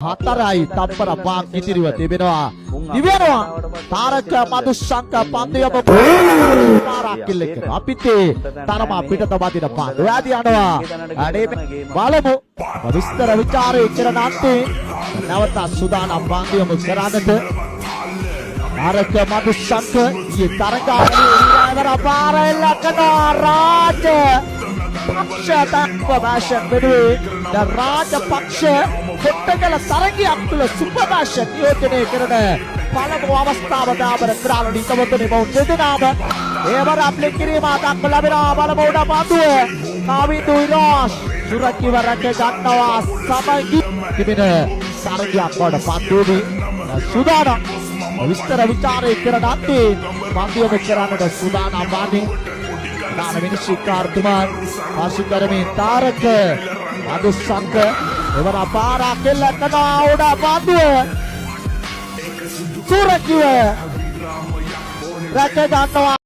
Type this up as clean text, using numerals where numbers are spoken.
4යි තප්පර 5ක් ඉතිරිව තිබෙනවා. දිවෙනවා තාරක මදුශංක පන්දියම පාරක් කිල්ලක අපිට තරම පිටත වදින පාඩු ආදී යනවා. අනේ බලමු විස්තර ਵਿਚාරය කරන අන්තේ නැවත සුදානම් පන්දියම කරන්නට තාරක මදුශංක ඊ තරගාවලියේ ඉරාදර පාරෙල්ල කරනවා රාජ පක්ෂ දක්වභාෂණ වෙනුවේ රාජපක්ෂ කොට්ටකල තරගයක් තුළ සුපභාෂ නියෝජනය කරන පළමු අවස්ථාව දාබර ක්‍රාලනි තවතනේ බව දෙදෙනාම ඒවර අප්ලේ කිරීම දක්ව ලැබෙනවා. බලමු උඩ පන්දුව කාවිදු ඉරාස් සුරකිව රැක ගන්නවා සමගි තිබෙන තරගයක් වඩ පන්දුවේ සුදානම් විස්තර විචාරය කරන අන්තේ පන්දුවම කරන්නට සුදානම් වන්නේ දාන විනිශ්චයකාරතුමා වාසිකරමේ තාරක මදුශංක එවර පාරක් කෙල්ල කරනවා උඩ පන්දුව සුරකිව රැක ගන්නවා.